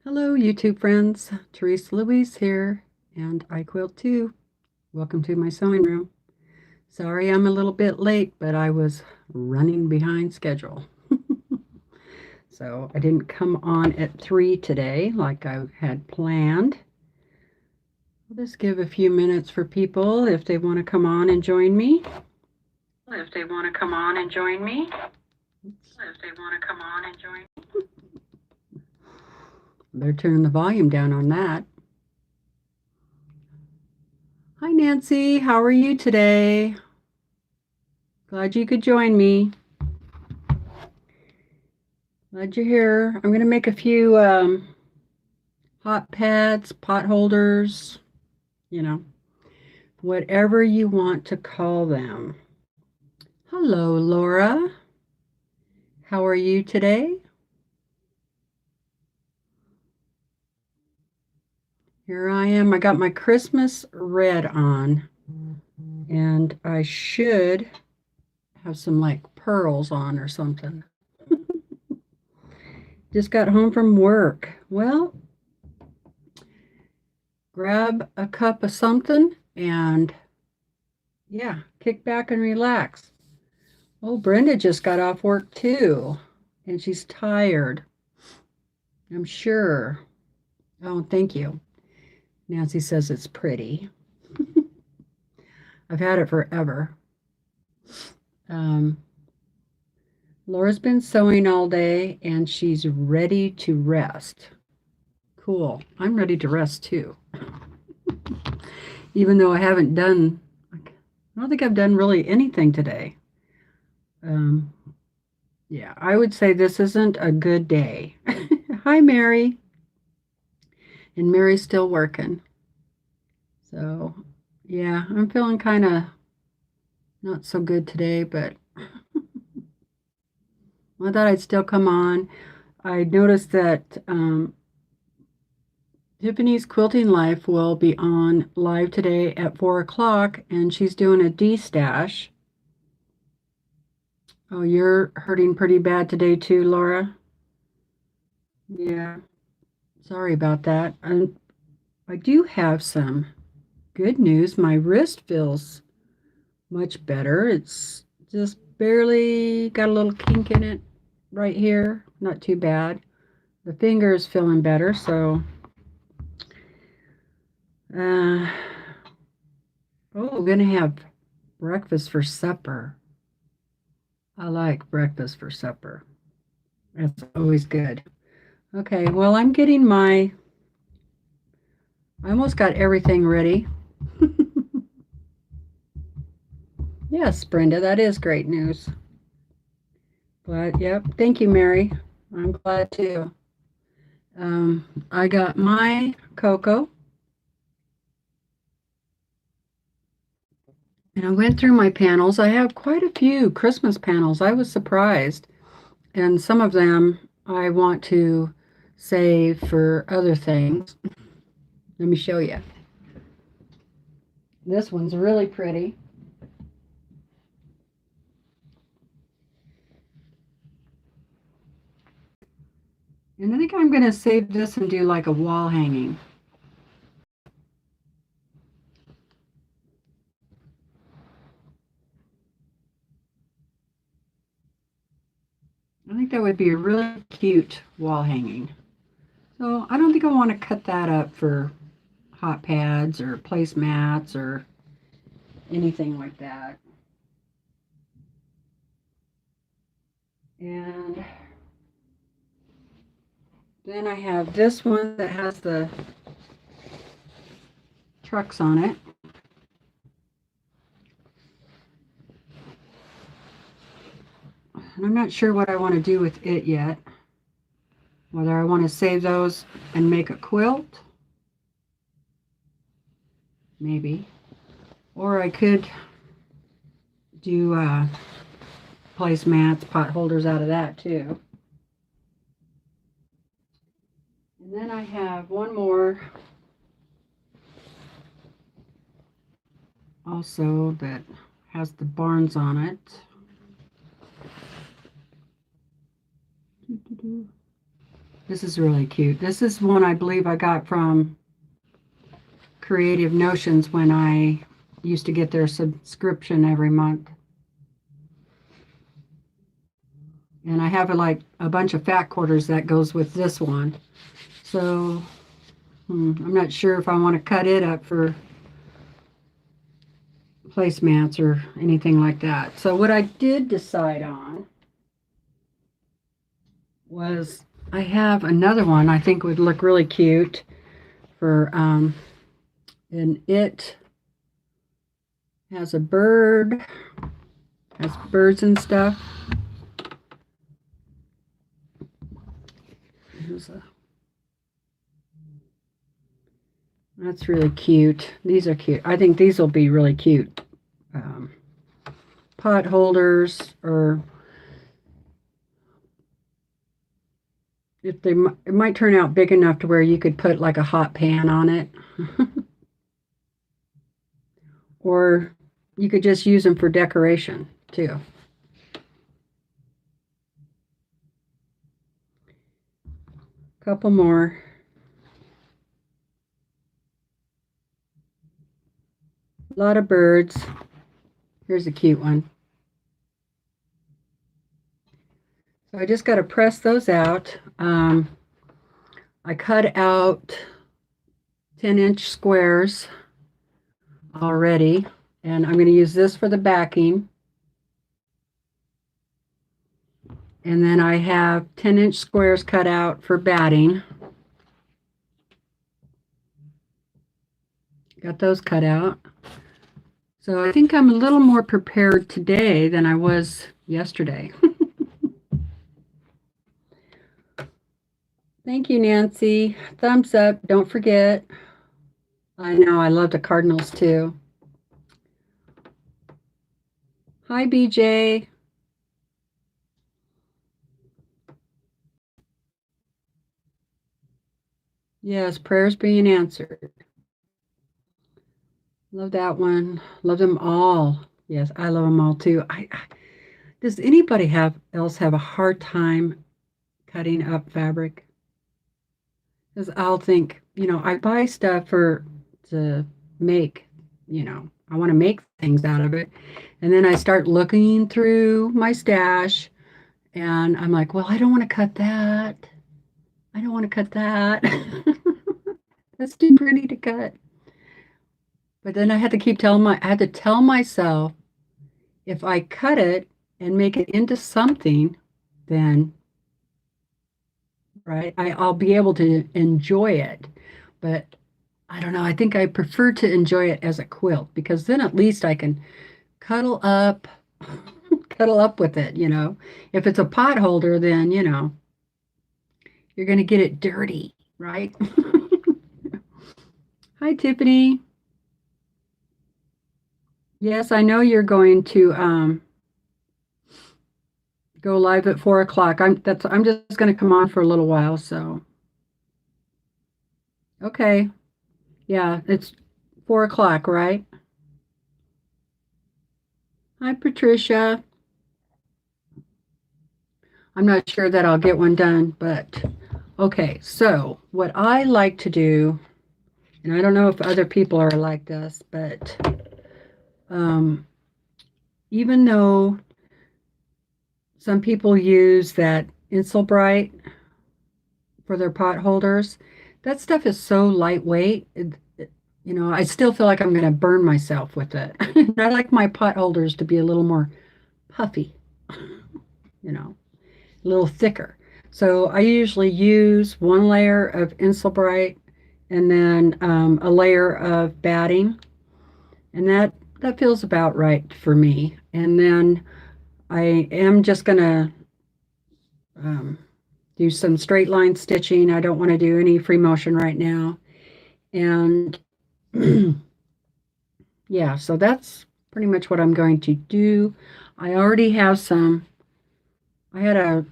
Hello, YouTube friends. TeresaLouise here, and I quilt too. Welcome to my sewing room. Sorry I'm a little bit late, but I was running behind schedule. So I didn't come on at 3 today like I had planned. I'll just give a few minutes for people if they want to come on and join me. If they want to come on and join me. Better turn the volume down on that. Hi, Nancy. How are you today? Glad you could join me. Glad you're here. I'm going to make a few hot pads, pot holders, whatever you want to call them. Hello, Laura. How are you today? Here I am. I got my Christmas red on, and I should have some like pearls on or something. Just got home from work. Well, grab a cup of something and yeah, kick back and relax. Oh, Brenda just got off work too, and she's tired, I'm sure. Oh, thank you. Nancy says it's pretty. I've had it forever. Laura's been sewing all day and she's ready to rest. Cool. I'm ready to rest too. Even though I don't think I've done really anything today. Yeah, I would say this isn't a good day. Hi, Mary. And Mary's still working. So, yeah, I'm feeling kind of not so good today, but I thought I'd still come on. I noticed that Tiffany's Quilting Life will be on live today at 4 o'clock, and she's doing a D-stash. Oh, you're hurting pretty bad today too, Laura? Yeah, sorry about that. I do have some good news. My wrist feels much better. It's just barely got a little kink in it right here. Not too bad. The finger is feeling better, so oh, we're gonna have breakfast for supper. I like breakfast for supper. That's always good. Okay, well, I almost got everything ready. Yes, Brenda, that is great news. But, yep, thank you, Mary. I'm glad too. I got my cocoa. And I went through my panels. I have quite a few Christmas panels. I was surprised. And some of them I want to save for other things. Let me show you. This one's really pretty. And I think I'm going to save this and do like a wall hanging. I think that would be a really cute wall hanging. So I don't think I want to cut that up for hot pads or placemats or anything like that. And then I have this one that has the trucks on it. And I'm not sure what I want to do with it yet. Whether I want to save those and make a quilt. Maybe. Or I could do placemats, pot holders out of that too. And then I have one more also that has the barns on it. This is really cute. This is one I believe I got from Creative Notions when I used to get their subscription every month. And I have like a bunch of fat quarters that goes with this one. So I'm not sure if I want to cut it up for placemats or anything like that. So what I did decide on was I have another one I think would look really cute for and it has a bird, has birds and stuff. That's really cute. These are cute. I think these will be really cute. Pot holders, or if they, it might turn out big enough to where you could put like a hot pan on it. Or you could just use them for decoration too. Couple more. A lot of birds. Here's a cute one. So I just got to press those out. I cut out 10-inch squares already, and I'm going to use this for the backing. And then I have 10-inch squares cut out for batting. Got those cut out. So I think I'm a little more prepared today than I was yesterday. Thank you, Nancy. Thumbs up. Don't forget. I know, I love the Cardinals too. Hi, BJ. Yes, prayers being answered. Love that one. Love them all. Yes, I love them all too. Does anybody else have a hard time cutting up fabric? Because I'll think, I buy stuff to make, I want to make things out of it. And then I start looking through my stash and I'm like, well, I don't want to cut that. I don't want to cut that. That's too pretty to cut. But then I had to tell myself, if I cut it and make it into something, then right, I'll be able to enjoy it. But I don't know, I think I prefer to enjoy it as a quilt, because then at least I can cuddle up with it, If it's a pot holder, then, you're going to get it dirty, right? Hi, Tiffany. Yes, I know you're going to go live at 4 o'clock. I'm just going to come on for a little while, so. Okay. Yeah, it's 4 o'clock, right? Hi, Patricia. I'm not sure that I'll get one done, but okay. So what I like to do, and I don't know if other people are like this, but even though some people use that Insulbright for their pot holders, that stuff is so lightweight. I still feel like I'm going to burn myself with it. I like my pot holders to be a little more puffy, a little thicker. So I usually use one layer of Insulbright and then a layer of batting, and that feels about right for me. And then I am just going to do some straight line stitching. I don't want to do any free motion right now. And yeah, so that's pretty much what I'm going to do. I already have I had a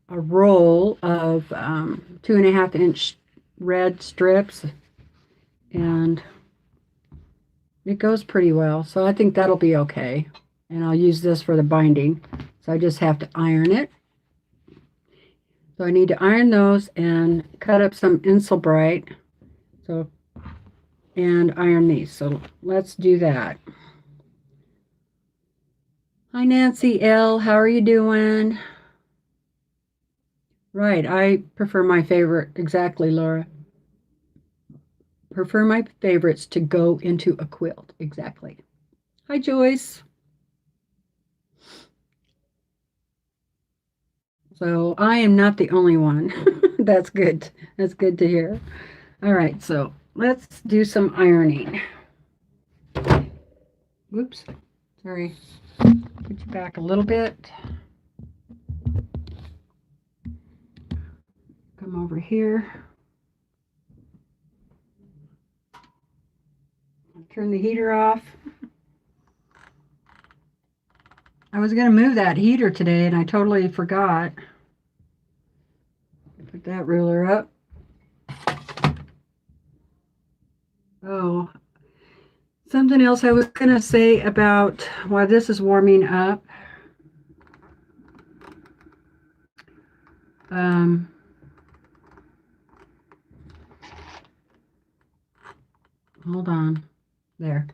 roll of 2.5-inch red strips, and it goes pretty well. So I think that'll be okay. And I'll use this for the binding. So I just have to iron it. So I need to iron those and cut up some Insulbright. So, and iron these. So let's do that. Hi, Nancy L. How are you doing? Right, I prefer my favorite. Exactly, Laura. Prefer my favorites to go into a quilt. Exactly. Hi, Joyce. So I am not the only one. That's good. That's good to hear. All right, so let's do some ironing. Whoops. Sorry. Put you back a little bit. Come over here. Turn the heater off. I was going to move that heater today and I totally forgot. Put that ruler up. Oh, something else I was going to say about while this is warming up. Hold on. There.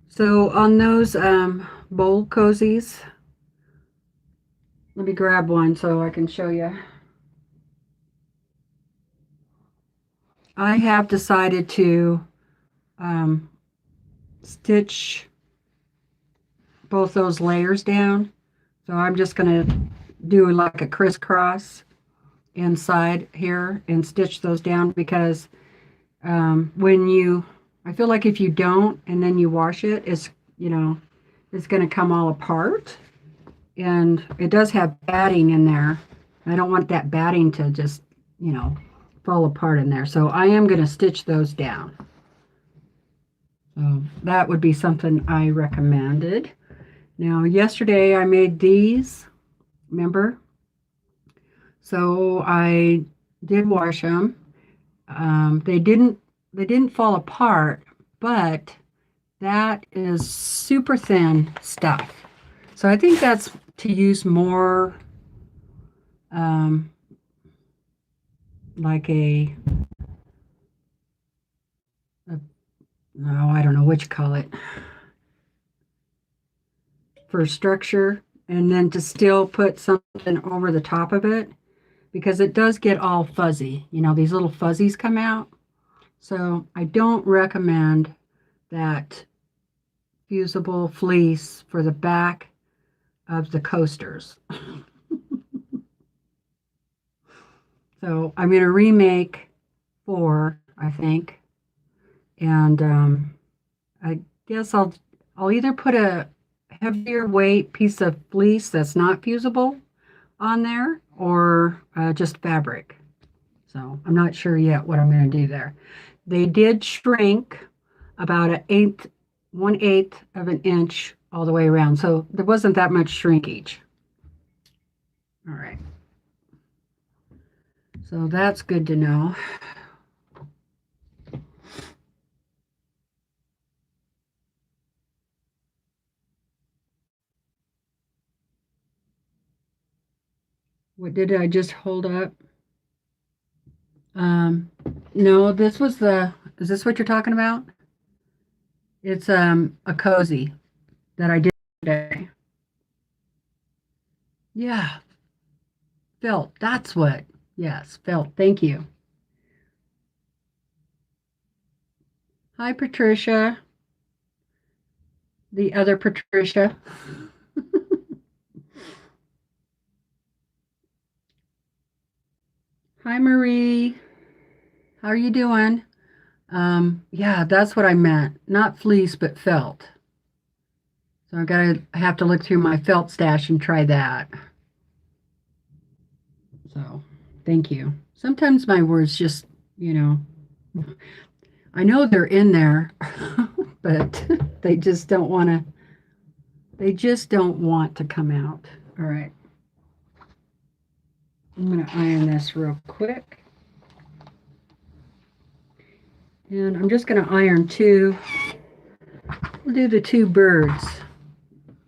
So on those bowl cozies, let me grab one so I can show you. I have decided to stitch both those layers down. So I'm just going to do like a crisscross inside here and stitch those down because I feel like if you don't and then you wash it, it's going to come all apart. And it does have batting in there. I don't want that batting to just, fall apart in there. So I am going to stitch those down. So that would be something I recommended. Now, yesterday I made these, remember? So I did wash them. They didn't fall apart, but that is super thin stuff. So I think that's to use more like no, I don't know what you call it, for structure, and then to still put something over the top of it because it does get all fuzzy. These little fuzzies come out. So I don't recommend that fusible fleece for the back of the coasters. So I'm going to remake 4, I think. And I guess I'll either put a heavier weight piece of fleece that's not fusible on there or just fabric. So I'm not sure yet what I'm going to do there. They did shrink about 1/8 of an inch all the way around. So there wasn't that much shrinkage. All right. So that's good to know. What did I just hold up? No, this was is this what you're talking about? It's a cozy that I did today. Yeah, felt. That's what. Yes, felt. Thank you. Hi, Patricia. The other Patricia. Hi, Marie. How are you doing? Yeah, that's what I meant. Not fleece, but felt. So I have to look through my felt stash and try that. So, thank you. Sometimes my words just, I know they're in there, but they just don't want to come out. All right. I'm going to iron this real quick. And I'm just going to iron 2. We'll do the 2 birds.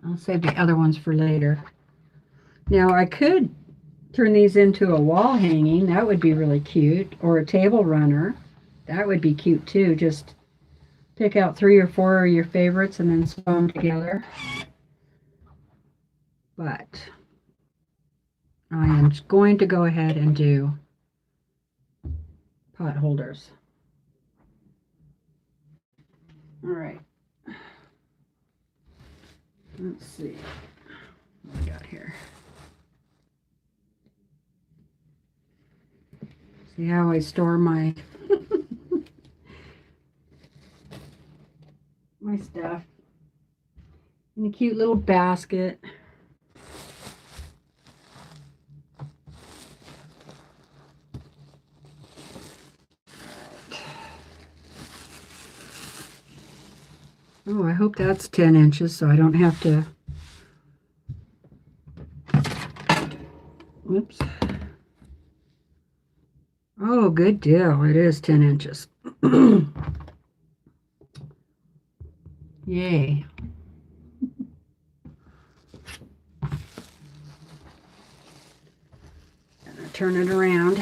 I'll save the other ones for later. Now I could turn these into a wall hanging. That would be really cute. Or a table runner. That would be cute too. Just pick out 3 or 4 of your favorites and then sew them together. But I am going to go ahead and do pot holders. All right. Let's see what we got here. See how I store my my stuff in a cute little basket. Oh, I hope that's 10 inches so I don't have to. Whoops. Oh, good deal. It is 10 inches. Yay. Turn it around.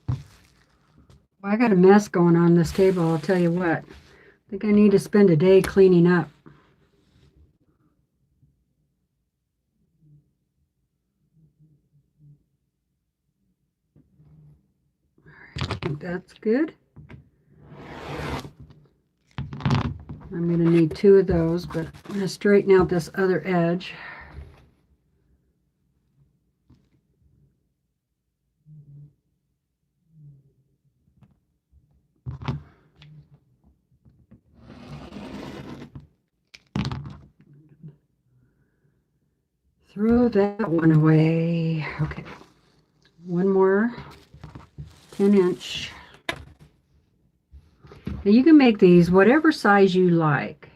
Well, I got a mess going on this table, I'll tell you what. I think I need to spend a day cleaning up. I think that's good. I'm going to need 2 of those, but I'm going to straighten out this other edge. Throw that one away. Okay, one more 10-inch. Now you can make these whatever size you like.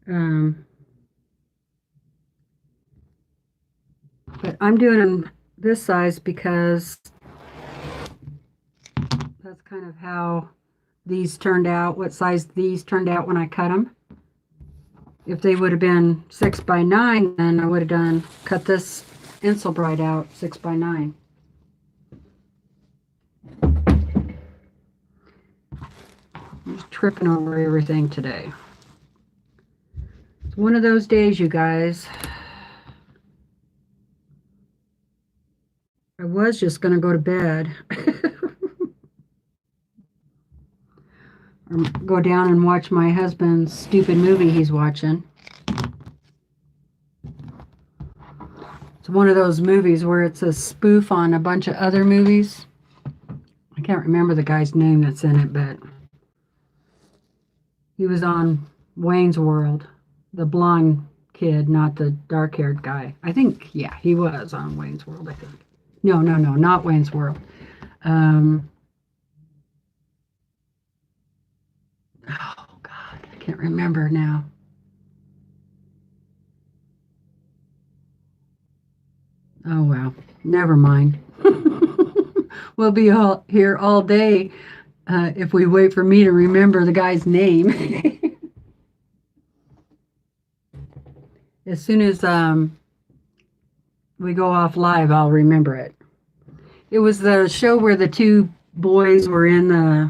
But I'm doing them this size because that's kind of how these turned out, what size these turned out when I cut them. If they would have been 6 by 9, then I would have cut this Inselbrite out 6 by 9. I'm just tripping over everything today. It's one of those days, you guys. I was just going to go to bed. Or go down and watch my husband's stupid movie he's watching. It's one of those movies where it's a spoof on a bunch of other movies. I can't remember the guy's name that's in it, but he was on Wayne's World. The blonde kid, not the dark-haired guy. I think, yeah, he was on Wayne's World, I think. No, not Wayne's World. Oh, God, I can't remember now. Oh, well, never mind. We'll be here all day if we wait for me to remember the guy's name. As soon as we go off live, I'll remember it. It was the show where the 2 boys were in the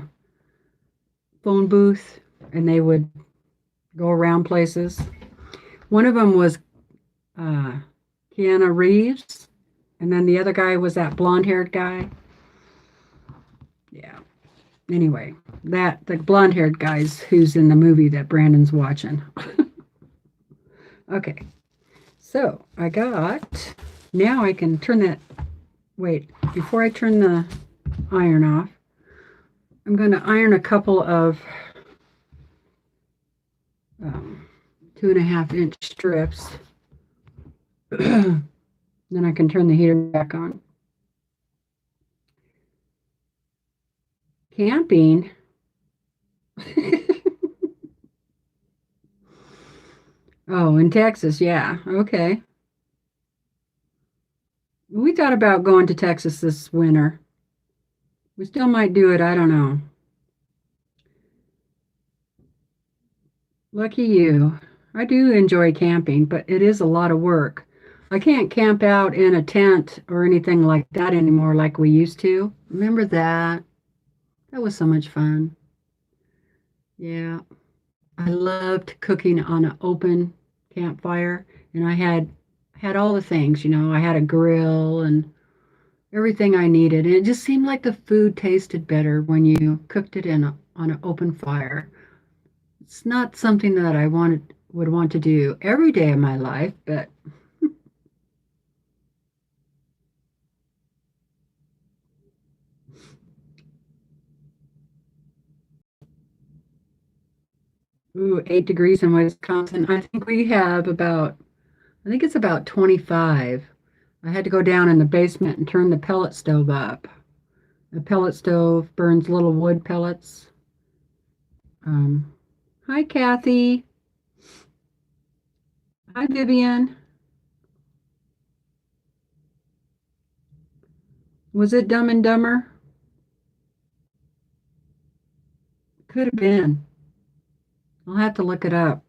phone booth and they would go around places. One of them was Keanu Reeves, and then the other guy was that blonde-haired guy. Yeah. Anyway, the blonde-haired guy's who's in the movie that Brandon's watching. Okay. So I got, now I can turn that, wait, before I turn the iron off, I'm going to iron a couple of 2.5-inch strips. Then I can turn the heater back on. Camping? Oh, in Texas, yeah. Okay. We thought about going to Texas this winter. We still might do it, I don't know. Lucky you. I do enjoy camping, but it is a lot of work. I can't camp out in a tent or anything like that anymore like we used to. Remember that? That was so much fun. Yeah. I loved cooking on an open campfire, and I had all the things, I had a grill and everything I needed. And it just seemed like the food tasted better when you cooked it on an open fire. It's not something that I would want to do every day of my life, but ooh, 8 degrees in Wisconsin. I think it's about 25. I had to go down in the basement and turn the pellet stove up. The pellet stove burns little wood pellets. Um, Hi, Kathy. Hi, Vivian. Was it Dumb and Dumber? Could have been. I'll have to look it up.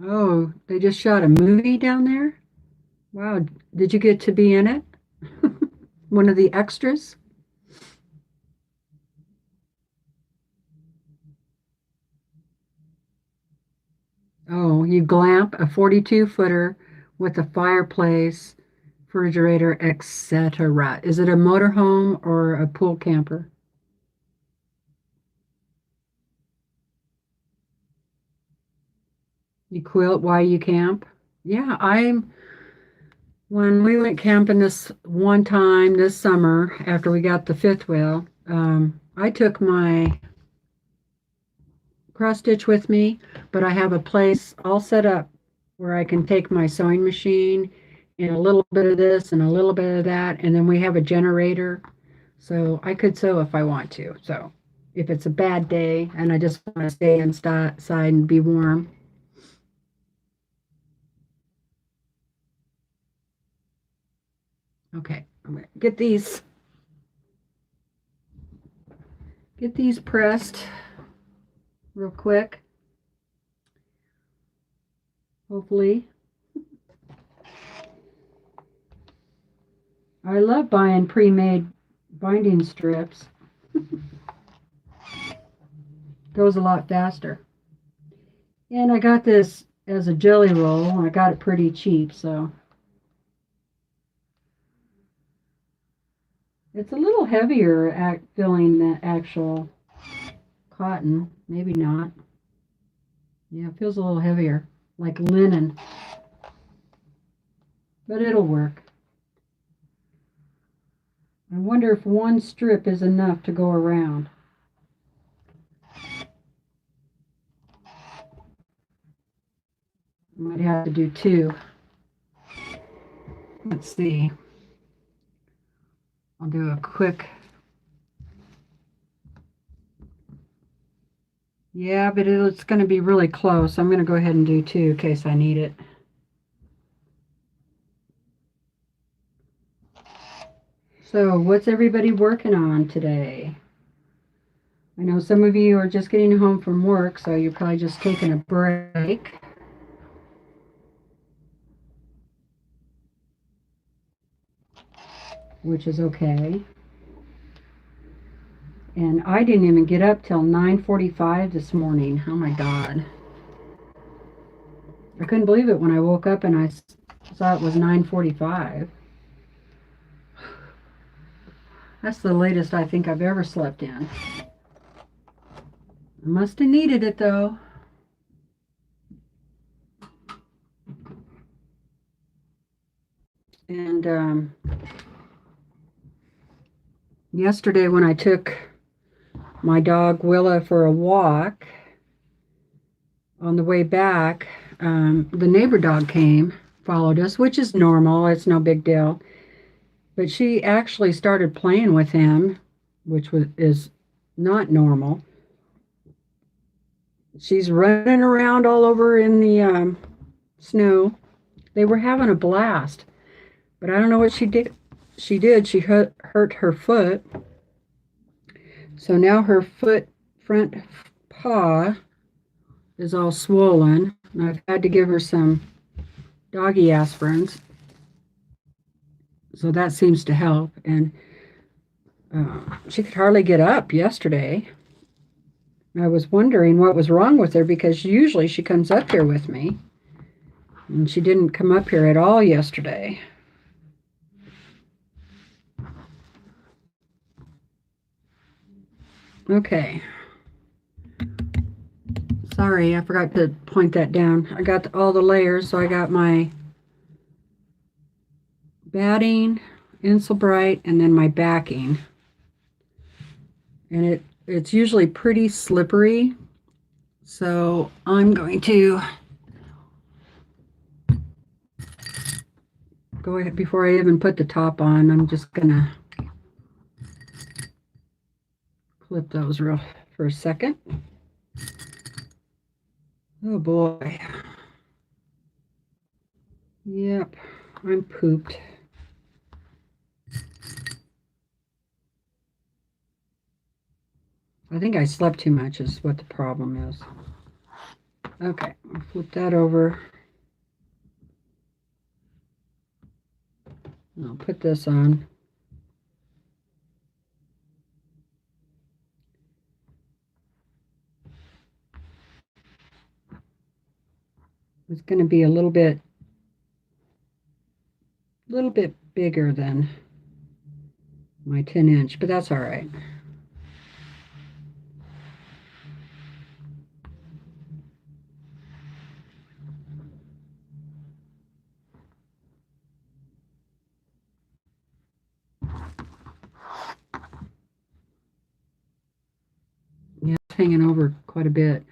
Oh, they just shot a movie down there? Wow. Did you get to be in it? One of the extras? Oh, you glamp a 42-footer with a fireplace, refrigerator, etc. Is it a motorhome or a pool camper? You quilt while you camp? Yeah, when we went camping this one time this summer after we got the fifth wheel, I took my cross stitch with me, but I have a place all set up where I can take my sewing machine and a little bit of this and a little bit of that, and then we have a generator, so I could sew if I want to. So if it's a bad day and I just want to stay inside and be warm, okay, I'm gonna get these pressed real quick. Hopefully. I love buying pre-made binding strips. Goes a lot faster. And I got this as a jelly roll. I got it pretty cheap, so it's a little heavier filling than actual cotton. Maybe not. Yeah, it feels a little heavier, like linen, but it'll work. I wonder if one strip is enough to go around. I might have to do two. Let's see. I'll do a quick. Yeah, but it's going to be really close. I'm going to go ahead and do two in case I need it. So, what's everybody working on today? I know some of you are just getting home from work, so you're probably just taking a break. Which is okay. And I didn't even get up till 9:45 this morning. Oh my God. I couldn't believe it when I woke up and I saw it was 9:45. That's the latest I think I've ever slept in. I must have needed it though. And yesterday when I took my dog Willa for a walk, on the way back, the neighbor dog came, followed us, which is normal. It's no big deal. But she actually started playing with him, which is not normal. She's running around all over in the snow, They were having a blast, but I don't know what she did. She hurt her foot. So now her front paw is all swollen. And I've had to give her some doggy aspirins. So that seems to help. And she could hardly get up yesterday. I was wondering what was wrong with her because usually she comes up here with me. And she didn't come up here at all yesterday. Okay. Sorry, I forgot to point that down. I got all the layers, so I got my batting, Insulbright, and then my backing. And it's usually pretty slippery, so I'm going to go ahead before I even put the top on. I'm just gonna clip those real for a second. Oh boy. Yep, I'm pooped. I think I slept too much is what the problem is. Okay, I'll flip that over. I'll put this on. It's going to be a little bit bigger than my 10-inch, but that's all right. Yeah, it's hanging over quite a bit.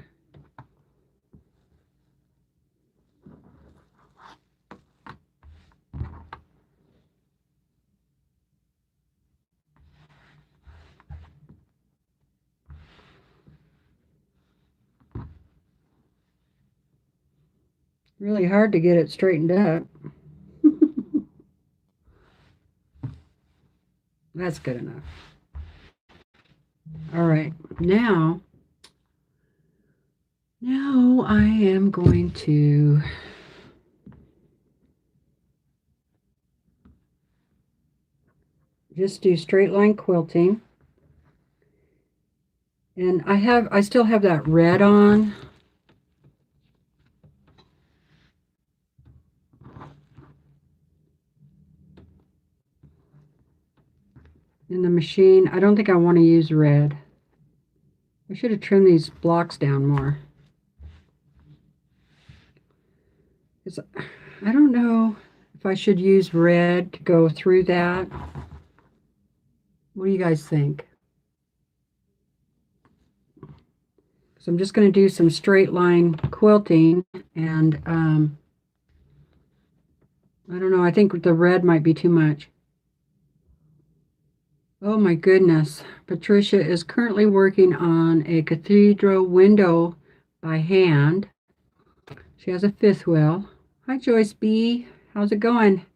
Really hard to get it straightened up. That's good enough. All right, now I am going to just do straight line quilting. And I still have that red on. In the machine. I don't think I want to use red. I should have trimmed these blocks down more. I don't know if I should use red to go through that. What do you guys think? So I'm just going to do some straight line quilting, and I don't know, I think the red might be too much. Oh my goodness. Patricia is currently working on a cathedral window by hand. She has a fifth wheel. Hi, Joyce B. How's it going?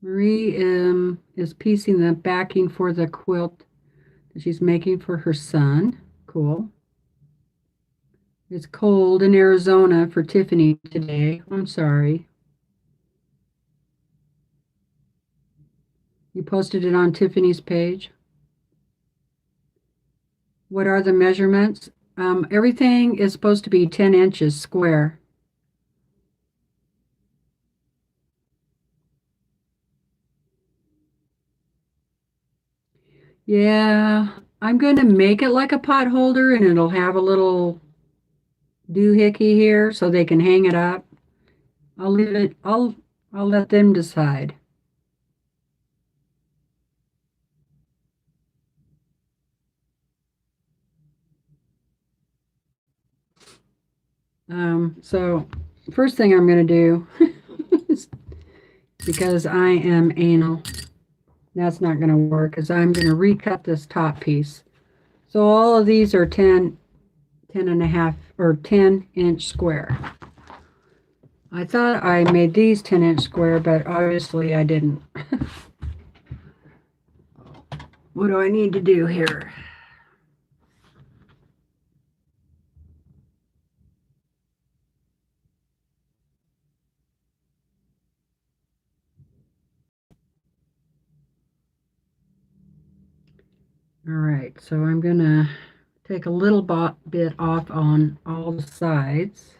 Marie is piecing the backing for the quilt that she's making for her son. Cool. It's cold in Arizona for Tiffany today. I'm sorry. You posted it on Tiffany's page. What are the measurements? Everything is supposed to be 10 inches square. Yeah, I'm going to make it like a pot holder, and it'll have a little doohickey here so they can hang it up. I'll leave it, I'll let them decide. So first thing I'm going to do is, because I am anal, that's not going to work, is I'm going to recut this top piece. So all of these are 10 and a half or 10-inch square. I thought I made these 10-inch square, but obviously I didn't. What do I need to do here? All right, so I'm gonna take a little bit off on all the sides.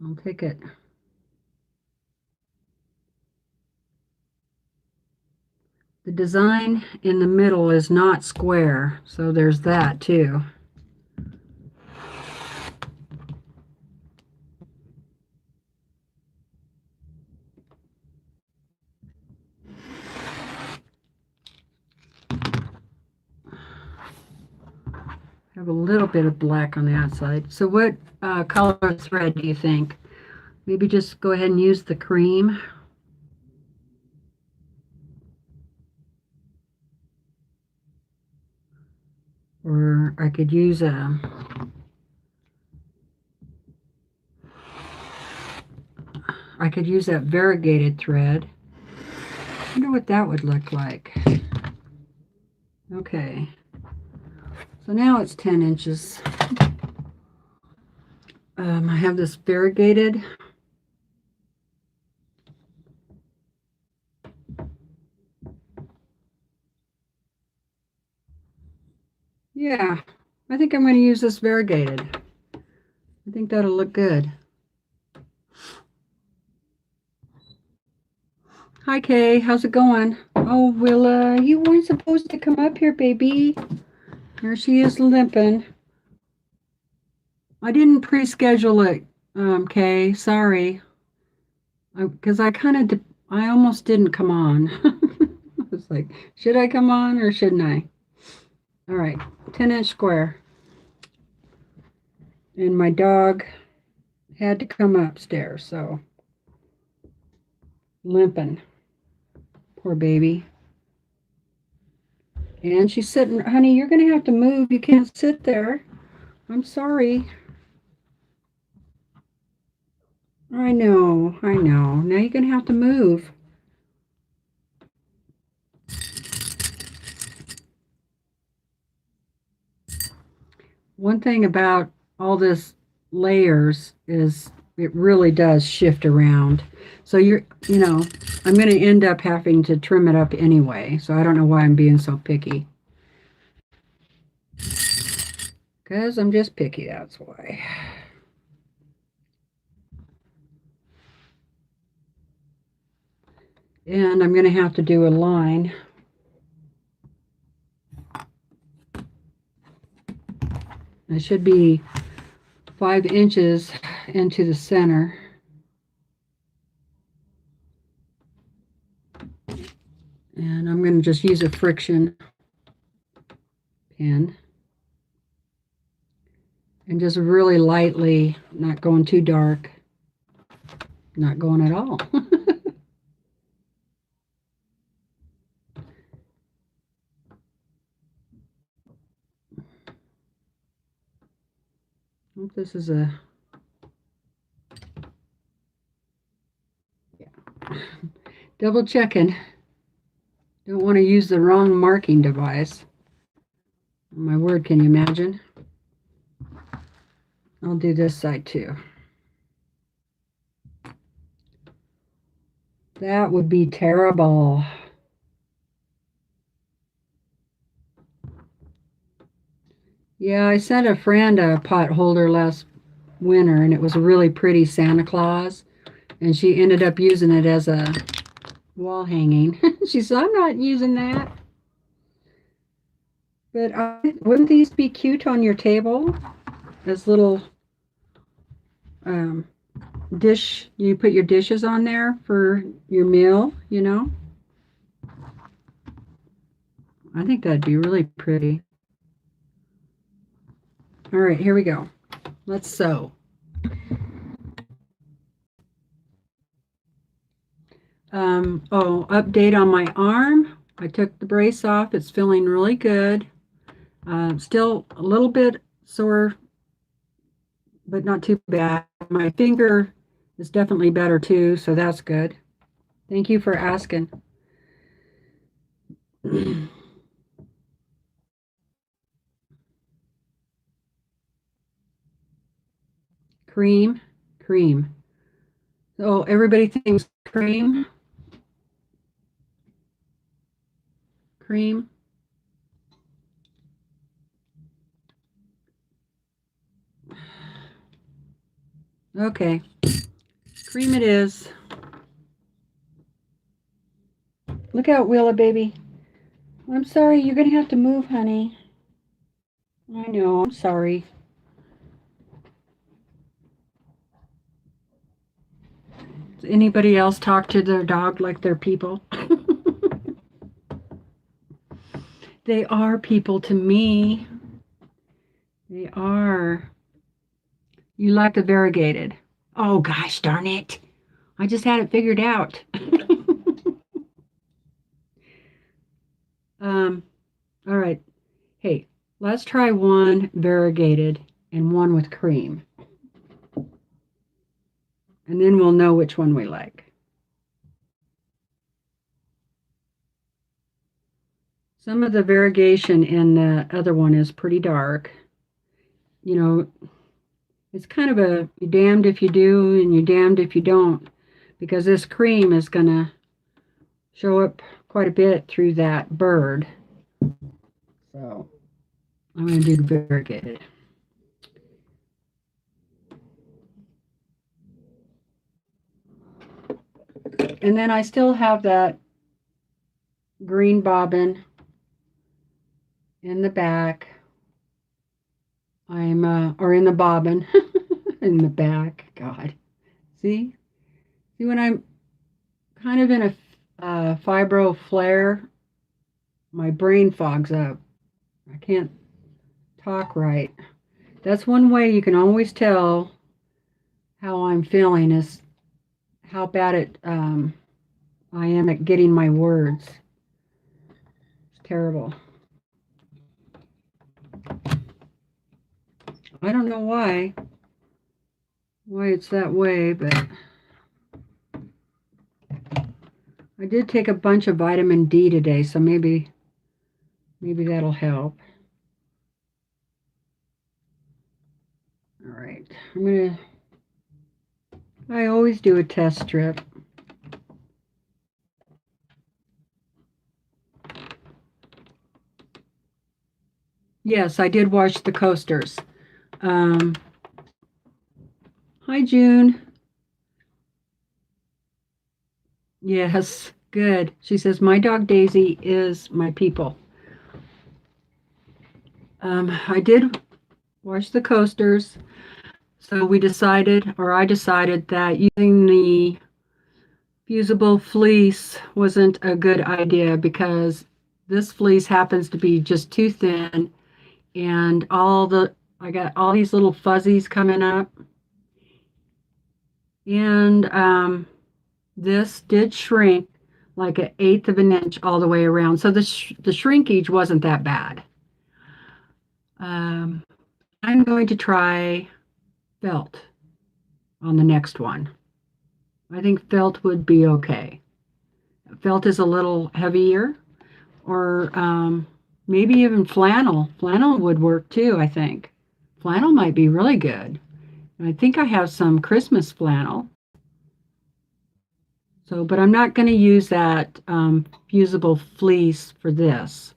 I'll take it. The design in the middle is not square, so there's that too. Have a little bit of black on the outside. So what color thread do you think? Maybe just go ahead and use the cream. Or I could use that variegated thread. I wonder what that would look like. Okay. So now it's 10 inches. I have this variegated. Yeah, I think I'm going to use this variegated. I think that'll look good. Hi, Kay. How's it going? Oh, Willa, you weren't supposed to come up here, baby. Here she is limping. I didn't pre-schedule it, Kay. Sorry. Because I almost didn't come on. I was like, should I come on or shouldn't I? All right, 10-inch square. And my dog had to come upstairs, so limping. Poor baby. And she's sitting, honey, you're going to have to move. You can't sit there. I'm sorry. I know. Now you're going to have to move. One thing about all this layers is it really does shift around. So I'm going to end up having to trim it up anyway. So I don't know why I'm being so picky. Because I'm just picky, that's why. And I'm going to have to do a line. It should be 5 inches into the center. And I'm going to just use a friction pin. And just really lightly, not going too dark, not going at all. Hope this is yeah. Double checking. Don't want to use the wrong marking device. Oh, my word, can you imagine? I'll do this side too. That would be terrible. Yeah, I sent a friend a pot holder last winter, and it was a really pretty Santa Claus, and she ended up using it as a wall hanging. She said, I'm not using that. But wouldn't these be cute on your table as little dish? You put your dishes on there for your meal, you know? I think that'd be really pretty. All right, here we go. Let's sew. Update on my arm. I took the brace off. It's feeling really good. Still a little bit sore, but not too bad. My finger is definitely better too, so that's good. Thank you for asking. Cream, cream. Oh, everybody thinks cream, cream. Okay, cream it is. Look out, Willa, baby. I'm sorry, you're going to have to move, honey. I know, I'm sorry. Does anybody else talk to their dog like they're people? They are people to me. They are. You like the variegated. Oh, gosh darn it. I just had it figured out. All right. Hey, let's try one variegated and one with cream. And then we'll know which one we like. Some of the variegation in the other one is pretty dark. You know, it's kind of a you're damned if you do and you're damned if you don't, because this cream is going to show up quite a bit through that bird. So I'm going to do the variegated. And then I still have that green bobbin in the back. Or in the bobbin in the back. God. See when I'm kind of in a fibro flare, my brain fogs up. I can't talk right. That's one way you can always tell how I'm feeling is how bad I am at getting my words. It's terrible. I don't know why it's that way, but I did take a bunch of vitamin D today, so maybe that'll help. All right, I always do a test strip. Yes, I did wash the coasters. Hi, June. Yes, good. She says, my dog Daisy is my people. I did wash the coasters. So I decided that using the fusible fleece wasn't a good idea because this fleece happens to be just too thin, and I got all these little fuzzies coming up. And this did shrink like 1/8 of an inch all the way around. So the shrinkage wasn't that bad. I'm going to try felt on the next one. I think felt would be okay. Felt is a little heavier, or maybe even flannel. Flannel would work too, I think. Flannel might be really good. I think I have some Christmas flannel. So, but I'm not going to use that fusible fleece for this.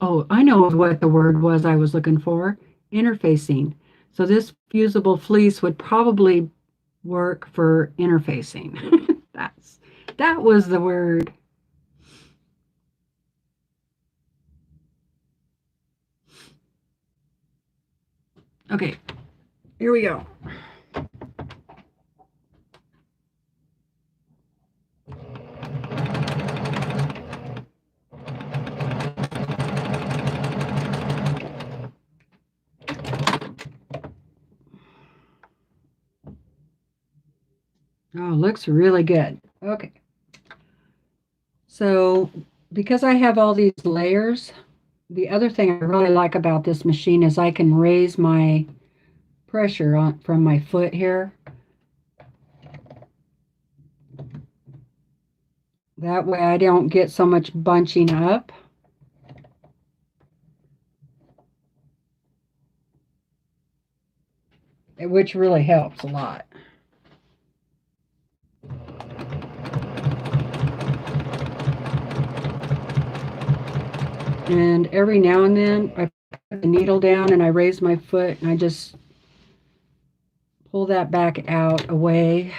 Oh, I know what the word was I was looking for. Interfacing. So this fusible fleece would probably work for interfacing. That was the word. Okay, here we go. Oh, looks really good. Okay. So because I have all these layers, the other thing I really like about this machine is I can raise my pressure on from my foot here. That way I don't get so much bunching up. Which really helps a lot. And every now and then I put the needle down and I raise my foot and I just pull that back out away.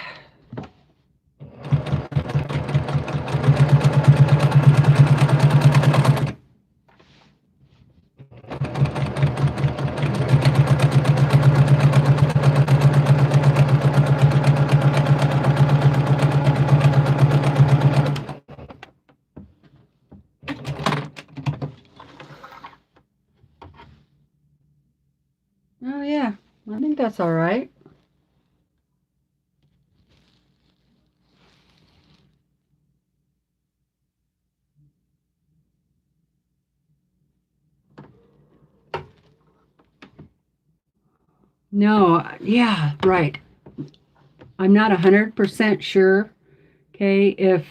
Oh yeah, I think that's all right. No, yeah, right. I'm not 100% sure, okay, if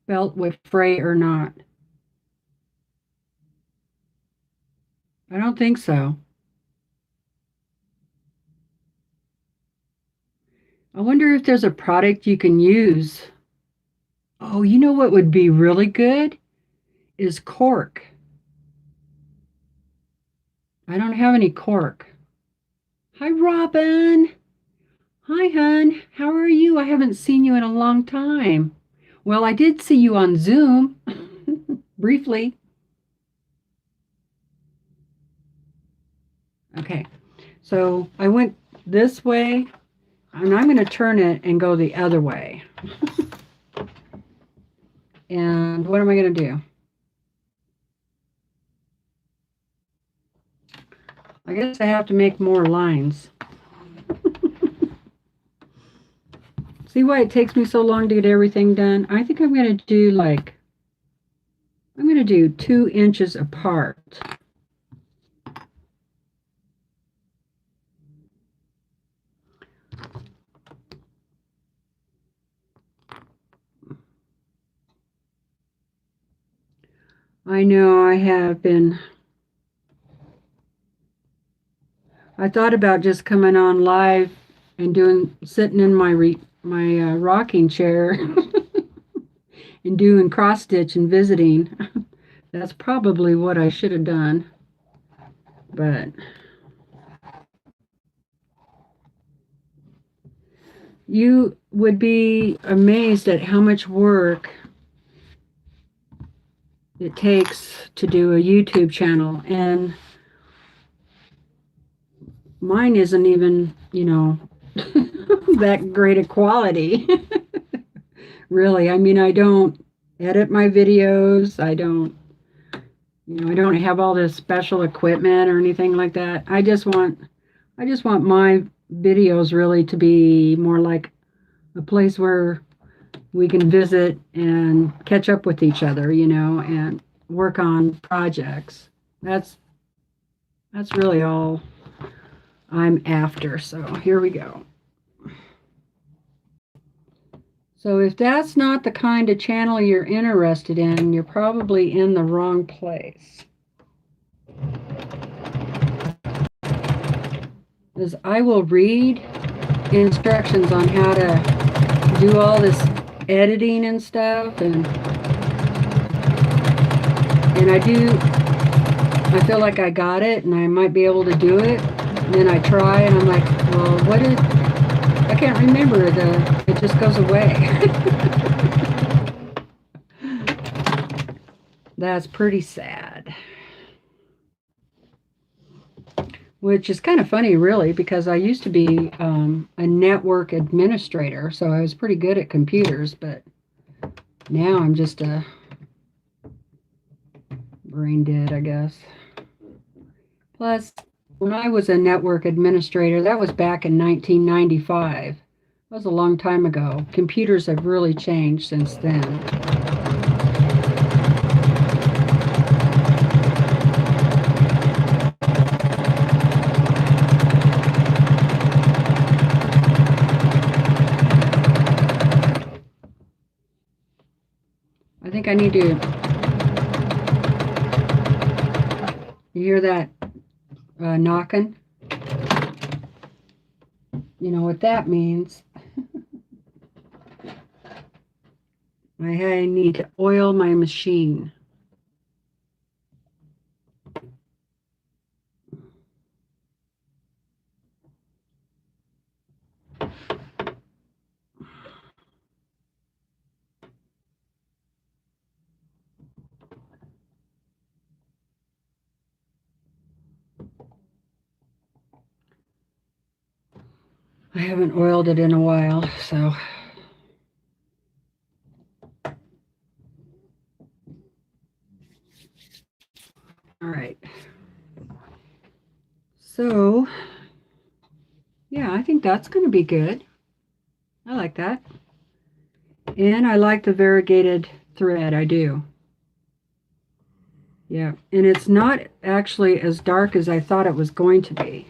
felt would fray or not. I don't think so. I wonder if there's a product you can use. Oh, you know what would be really good? Is cork. I don't have any cork. Hi, Robin. Hi, hon. How are you? I haven't seen you in a long time. Well, I did see you on Zoom briefly. Okay, so I went this way, and I'm going to turn it and go the other way. And what am I going to do? I guess I have to make more lines. See why it takes me so long to get everything done? I think I'm going to do like, I'm going to do 2 inches apart. I know I have been, I thought about just coming on live and sitting in my rocking chair and doing cross stitch and visiting. That's probably what I should have done. But you would be amazed at how much work it takes to do a YouTube channel. And mine isn't even, that great a quality. Really. I mean, I don't edit my videos. I don't have all this special equipment or anything like that. I just want my videos really to be more like a place where we can visit and catch up with each other, and work on projects. That's really all I'm after. So here we go. So if that's not the kind of channel you're interested in, you're probably in the wrong place. Because I will read instructions on how to do all this editing and stuff, and I feel like I got it and I might be able to do it, and then I try and I'm like, well, I can't remember, it just goes away. That's pretty sad. Which is kind of funny, really, because I used to be a network administrator, so I was pretty good at computers, but now I'm just a brain dead, I guess. Plus, when I was a network administrator, that was back in 1995. That was a long time ago. Computers have really changed since then. think I need to... You hear that knocking? You know what that means. I need to oil my machine. I haven't oiled it in a while, so... All right. So, yeah, I think that's going to be good. I like that. And I like the variegated thread, I do. Yeah, and it's not actually as dark as I thought it was going to be.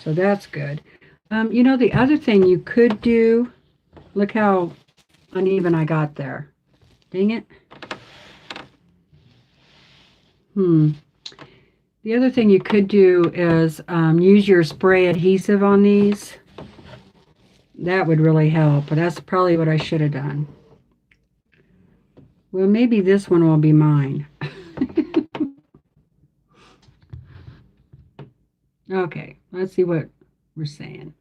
So that's good. You know, the other thing you could do, look how uneven I got there. Dang it. The other thing you could do is use your spray adhesive on these. That would really help, but that's probably what I should have done. Well, maybe this one will be mine. Okay, let's see what we're saying.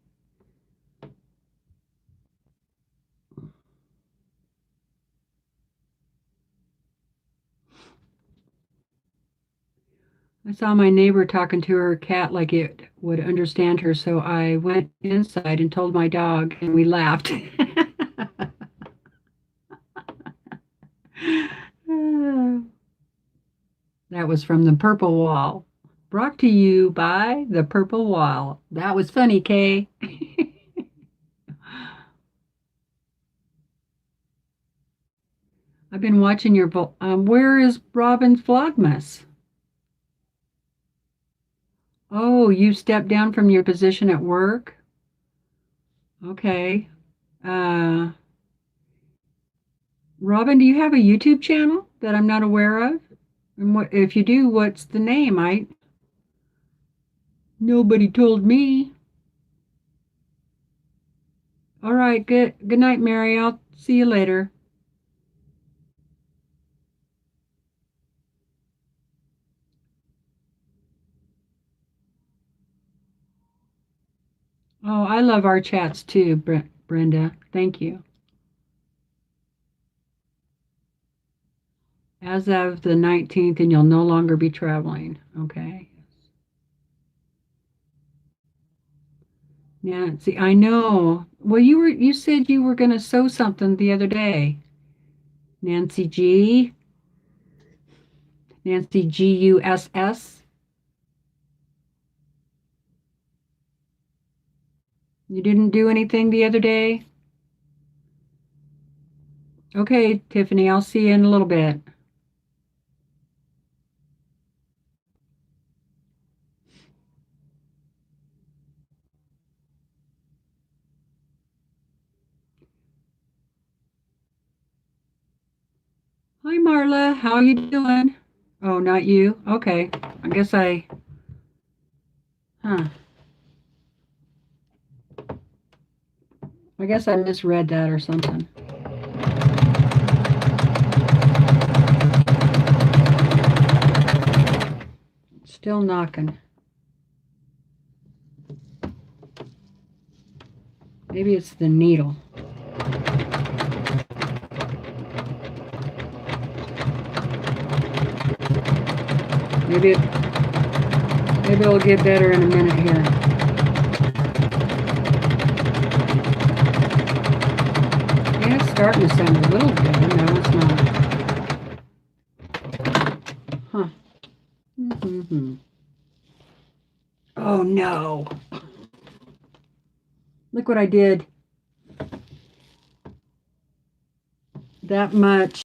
I saw my neighbor talking to her cat like it would understand her, so I went inside and told my dog, and we laughed. That was from the Purple Wall. Brought to you by the Purple Wall. That was funny, Kay. I've been watching your... where is Robin's Vlogmas? Oh, you stepped down from your position at work? Okay. Robin, do you have a YouTube channel that I'm not aware of? And what, if you do, what's the name? Nobody told me. All right, good night, Mary. I'll see you later. Oh, I love our chats too, Brenda. Thank you. As of the 19th, and you'll no longer be traveling. Okay. Nancy, I know. Well, you said you were going to sew something the other day. Nancy G. Nancy Guss. You didn't do anything the other day? Okay, Tiffany, I'll see you in a little bit. Hi, Marla. How are you doing? Oh, not you? Okay. I guess I misread that or something. Still knocking. Maybe it's the needle. Maybe it'll get better in a minute here. Yeah, it's starting to sound a little good. No, it's not. Huh. Oh no. Look what I did. That much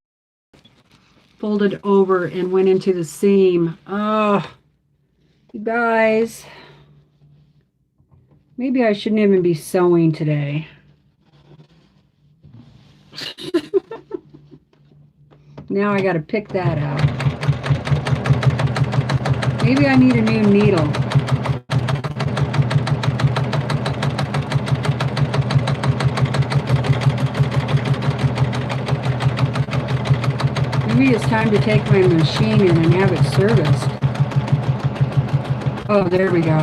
folded over and went into the seam. Oh, you guys. Maybe I shouldn't even be sewing today. Now I got to pick that out. Maybe I need a new needle. Maybe it's time to take my machine in and have it serviced. Oh, there we go.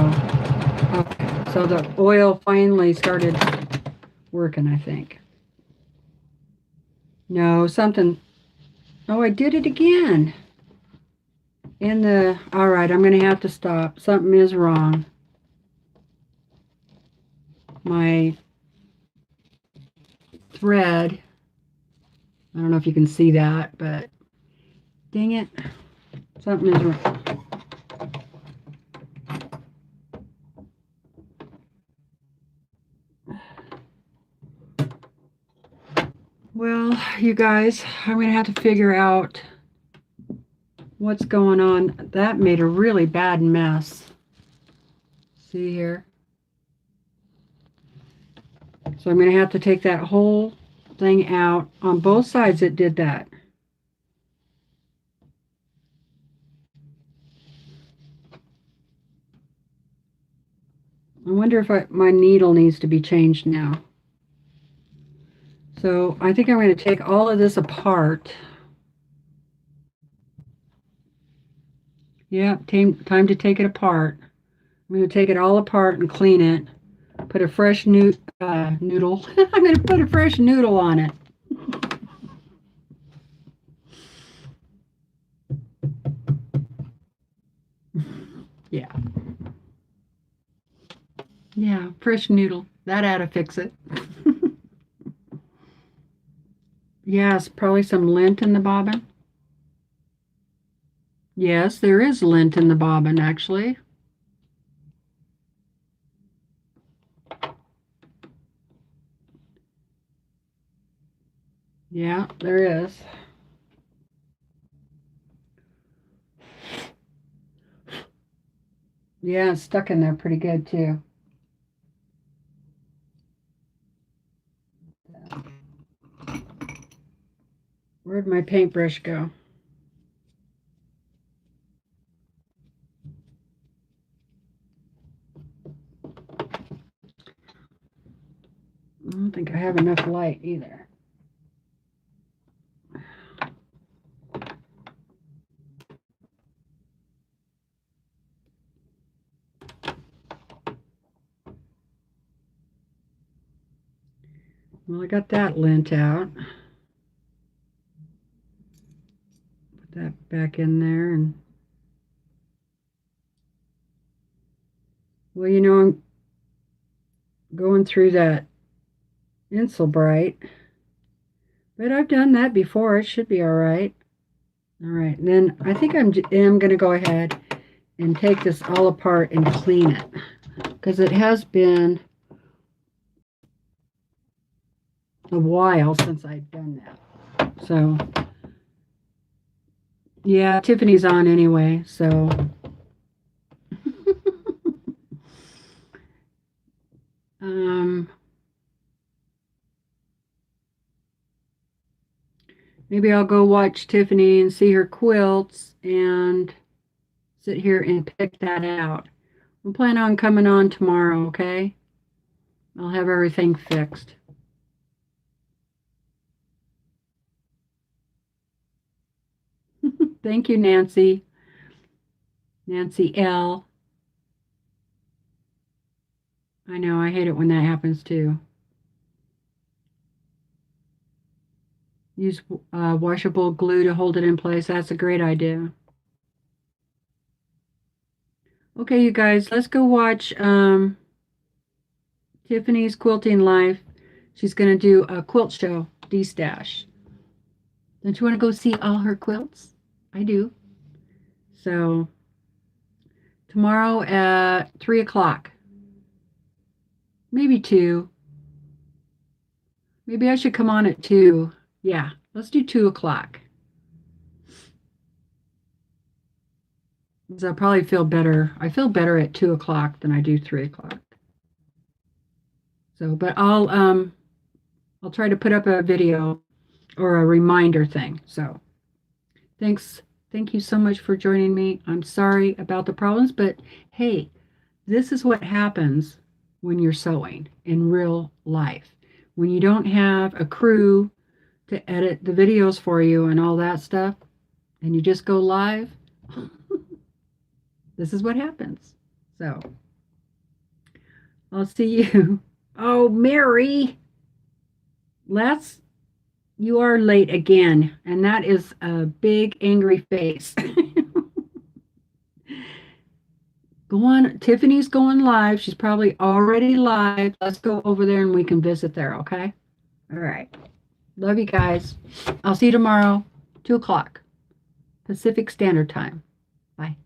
Okay, so the oil finally started working, I think. No, something. Oh, I did it again. All right, I'm going to have to stop. Something is wrong. My thread, I don't know if you can see that, but dang it, something is wrong. Well, you guys, I'm going to have to figure out what's going on. That made a really bad mess. See here? So I'm going to have to take that whole thing out. On both sides it did that. I wonder if my needle needs to be changed now. So I think I'm going to take all of this apart. Yeah, time to take it apart. I'm going to take it all apart and clean it. Put a fresh noodle. I'm going to put a fresh noodle on it. Yeah. Yeah, fresh noodle. That ought to fix it. Yes, probably some lint in the bobbin. Yes, there is lint in the bobbin, actually. Yeah, there is. Yeah, it's stuck in there pretty good, too. Where'd my paintbrush go? I don't think I have enough light either. Well, I got that lint out. Put that back in there. And well, you know, I'm going through that Insulbright, but I've done that before. It should be all right. All right, and then I think am going to go ahead and take this all apart and clean it, because it has been a while since I've done that. So yeah, Tiffany's on anyway, so maybe I'll go watch Tiffany and see her quilts and sit here and pick that out. I'm planning on coming on tomorrow, okay? I'll have everything fixed. Thank you, Nancy. Nancy L. I know, I hate it when that happens too. Use washable glue to hold it in place. That's a great idea. Okay, you guys, let's go watch Tiffany's Quilting Life. She's going to do a quilt show, D-Stash. Don't you want to go see all her quilts? I do. So, tomorrow at 3 o'clock. Maybe 2. Maybe I should come on at 2. Yeah, let's do 2 o'clock. Because I'll probably feel better. I feel better at 2 o'clock than I do 3 o'clock. So, but I'll try to put up a video or a reminder thing. So, Thank you so much for joining me. I'm sorry about the problems, but hey, this is what happens when you're sewing in real life. When you don't have a crew to edit the videos for you and all that stuff, and you just go live, this is what happens. So I'll see you. Oh, Mary, you are late again, and that is a big angry face. Go on, Tiffany's going live. She's probably already live. Let's go over there and we can visit there, okay? All right. Love you guys. I'll see you tomorrow, 2 o'clock, Pacific Standard Time. Bye.